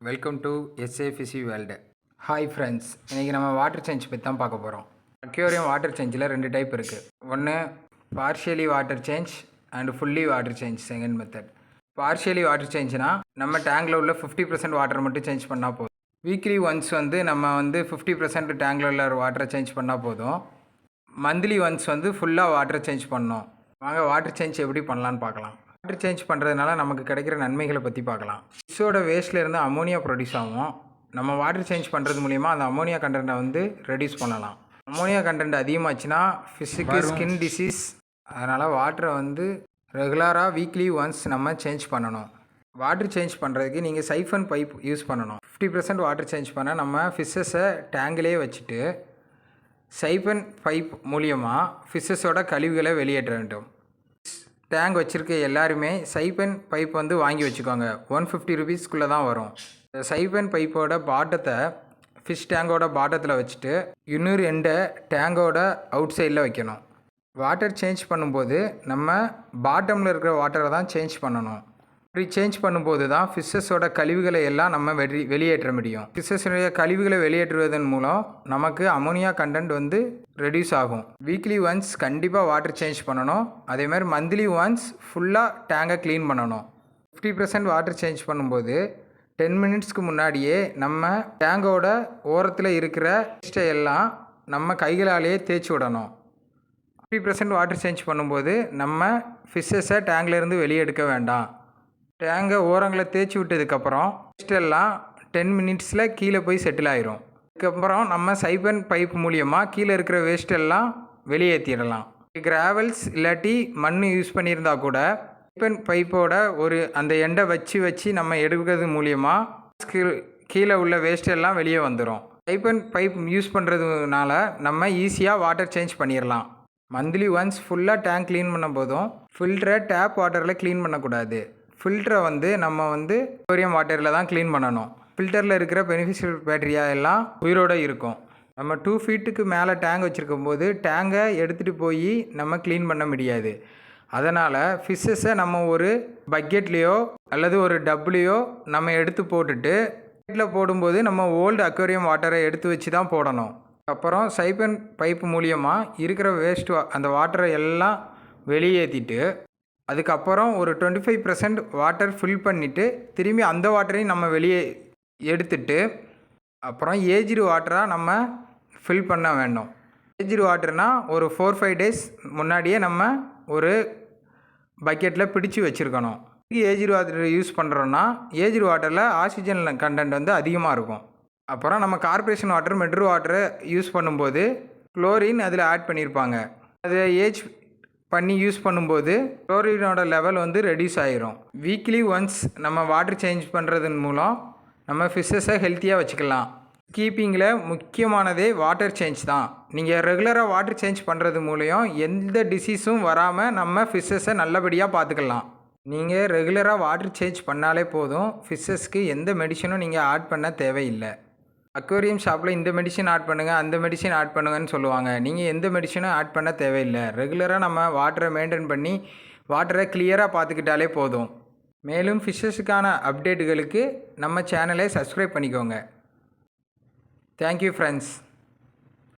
Welcome to SAFC world. Hi friends, இன்றைக்கி நம்ம water change பற்றி தான் பார்க்க போகிறோம். அக்வேரியம் வாட்டர் சேஞ்சில் 2 டைப் இருக்குது. ஒன்று partially water change and fully water change. Second method partially water சேஞ்ச்னா நம்ம டேங்கில் உள்ள 50% வாட்டர் மட்டும் சேஞ்ச் பண்ணால் போதும். வீக்லி ஒன்ஸ் நம்ம 50% டேங்கில் உள்ள வாட்டரை சேஞ்ச் பண்ணால் போதும். மந்த்லி ஒன்ஸ் ஃபுல்லாக வாட்டர் சேஞ்ச் பண்ணணும். வாங்க வாட்டர் சேஞ்ச் எப்படி பண்ணலான்னு பார்க்கலாம். வாட்டர் சேஞ்ச் பண்ணுறதுனால நமக்கு கிடைக்கிற நன்மைகளை பற்றி பார்க்கலாம். ஃபிஷ்ஷோட வேஸ்ட்லேருந்து அமோனியா ப்ரொடியூஸ் ஆகும். நம்ம வாட்டர் சேஞ்ச் பண்ணுறது மூலிமா அந்த அமோனியா கண்டென்ட்டை ரெடியூஸ் பண்ணலாம். அமோனியா கண்டென்ட் அதிகமாச்சுன்னா ஃபிஷ்ஷுக்கு ஸ்கின் டிசீஸ். அதனால் வாட்டரை ரெகுலராக வீக்லி ஒன்ஸ் நம்ம சேஞ்ச் பண்ணணும். வாட்டர் சேஞ்ச் பண்ணுறதுக்கு நீங்கள் சைஃபன் பைப் யூஸ் பண்ணணும். 50% வாட்டர் சேஞ்ச் பண்ண நம்ம ஃபிஷ்ஷஸை டேங்கிலே வச்சுட்டு சைஃபன் பைப் மூலியமாக ஃபிஷ்ஷஸோட கழிவுகளை வெளியேற்ற வேண்டும். டேங்க் வச்சுருக்க எல்லாருமே சைஃபன் பைப் வாங்கி வச்சுக்கோங்க. 150 ருபீஸ்க்குள்ளே தான் வரும். சைஃபன் பைப்போட பாட்டத்தை ஃபிஷ் டேங்கோட பாட்டத்தில் வச்சுட்டு இன்னொரு எண்டை டேங்கோட அவுட் சைடில் வைக்கணும். வாட்டர் சேஞ்ச் பண்ணும்போது நம்ம பாட்டமில் இருக்கிற வாட்டரை தான் சேஞ்ச் பண்ணணும். இப்படி சேஞ்ச் பண்ணும்போது தான் ஃபிஷ்ஷஸோட கழிவுகளை எல்லாம் நம்ம வெளியேற்ற முடியும். ஃபிஷ்ஷஸோடைய கழிவுகளை வெளியேற்றுவதன் மூலம் நமக்கு அமோனியா கண்டென்ட் ரெடியூஸ் ஆகும். வீக்லி ஒன்ஸ் கண்டிப்பாக வாட்டர் சேஞ்ச் பண்ணணும். அதேமாதிரி மந்த்லி ஒன்ஸ் ஃபுல்லாக டேங்கை க்ளீன் பண்ணணும். 50% வாட்டர் சேஞ்ச் பண்ணும்போது 10 மினிட்ஸ்க்கு முன்னாடியே நம்ம டேங்கோட ஓரத்தில் இருக்கிற வேஸ்ட்டை எல்லாம் நம்ம கைகளாலேயே தேய்ச்சி விடணும். 50% வாட்டர் சேஞ்ச் பண்ணும்போது நம்ம ஃபிஷ்ஷஸை டேங்க்லேருந்து வெளியே எடுக்க வேண்டாம். டேங்கை ஓரங்களை தேய்ச்சி விட்டதுக்கப்புறம் வேஸ்ட்டெல்லாம் 10 மினிட்ஸில் கீழே போய் செட்டில் ஆயிரும். அதுக்கப்புறம் நம்ம சைஃபன் பைப் மூலியமாக கீழே இருக்கிற வேஸ்ட்டெல்லாம் வெளியேற்றிடலாம். கிராவல்ஸ் இல்லாட்டி மண் யூஸ் பண்ணியிருந்தால் கூட சைஃபன் பைப்போட அந்த எண்டை வச்சு நம்ம எடுக்கிறது மூலியமாக கீழே உள்ள வேஸ்ட்டெல்லாம் வெளியே வந்துடும். சைஃபன் பைப் யூஸ் பண்ணுறதுனால நம்ம ஈஸியாக வாட்டர் சேஞ்ச் பண்ணிடலாம். மந்த்லி ஒன்ஸ் ஃபுல்லாக டேங்க் க்ளீன் பண்ண போதும். ஃபில்டரை டேப் வாட்டரில் க்ளீன் பண்ணக்கூடாது. ஃபில்டரை நம்ம அக்வேரியம் வாட்டரில் தான் க்ளீன் பண்ணணும். ஃபில்டரில் இருக்கிற பெனிஃபிஷியல் பேக்டீரியா எல்லாம் உயிரோடு இருக்கும். நம்ம 2 ஃபீட்டுக்கு மேலே டேங்க் வச்சுருக்கும் போது டேங்கை எடுத்துகிட்டு போய் நம்ம க்ளீன் பண்ண முடியாது. அதனால் ஃபிஷ்ஷஸை நம்ம ஒரு பக்கெட்லேயோ அல்லது ஒரு டப்புலேயோ நம்ம எடுத்து போட்டுட்டு பக்கெட்டில் போடும்போது நம்ம ஓல்டு அக்வேரியம் வாட்டரை எடுத்து வச்சு தான் போடணும். அப்புறம் சைஃபன் பைப் மூலியமாக இருக்கிற வேஸ்ட்டு அந்த வாட்டரை எல்லாம் வெளியேற்றிட்டு அதுக்கப்புறம் ஒரு 25% வாட்டர் ஃபில் பண்ணிவிட்டு திரும்பி அந்த வாட்டரையும் நம்ம வெளியே எடுத்துட்டு அப்புறம் ஏஜ்டு வாட்டராக நம்ம ஃபில் பண்ண வேண்டும். ஏஜ்டு வாட்டர்னால் ஒரு 4-5 டேஸ் முன்னாடியே நம்ம ஒரு பக்கெட்டில் பிடிச்சி வச்சுருக்கணும். ஏஜ்டு வாட்டர் யூஸ் பண்ணுறோன்னா ஏஜ்டு வாட்டரில் ஆக்சிஜன் கண்டென்ட் அதிகமாக இருக்கும். அப்புறம் நம்ம கார்பரேஷன் வாட்டர் மெட்ரோ வாட்டரை யூஸ் பண்ணும்போது குளோரின் அதில் ஆட் பண்ணியிருப்பாங்க. அது ஏஜ் பண்ணி யூஸ் பண்ணும்போது குளோரினோட லெவல் ரெடியூஸ் ஆகிரும். வீக்லி ஒன்ஸ் நம்ம வாட்டர் சேஞ்ச் பண்ணுறதன் மூலம் நம்ம ஃபிஷ்ஷஸை ஹெல்த்தியாக வச்சுக்கலாம். கீப்பிங்கில் முக்கியமானதே வாட்டர் சேஞ்ச் தான். நீங்கள் ரெகுலராக வாட்டர் சேஞ்ச் பண்ணுறது மூலம் எந்த டிசீஸும் வராமல் நம்ம ஃபிஷ்ஷஸை நல்லபடியாக பார்த்துக்கலாம். நீங்கள் ரெகுலராக வாட்டர் சேஞ்ச் பண்ணாலே போதும். ஃபிஷ்ஷஸ்க்கு எந்த மெடிசனும் நீங்கள் ஆட் பண்ண தேவையில்லை. அக்வேரியம் ஷாப்பில் இந்த மெடிசன் ஆட் பண்ணுங்கள், அந்த மெடிசன் ஆட் பண்ணுங்கன்னு சொல்லுவாங்க. நீங்கள் எந்த மெடிசனும் ஆட் பண்ண தேவையில்லை. ரெகுலராக நம்ம வாட்டரை மெயின்டைன் பண்ணி வாட்டரை கிளியராக பார்த்துக்கிட்டாலே போதும். மேலும் ஃபிஷ்ஷஸுக்கான அப்டேட்டுகளுக்கு நம்ம சேனலை சப்ஸ்கிரைப் பண்ணிக்கோங்க. Thank you friends.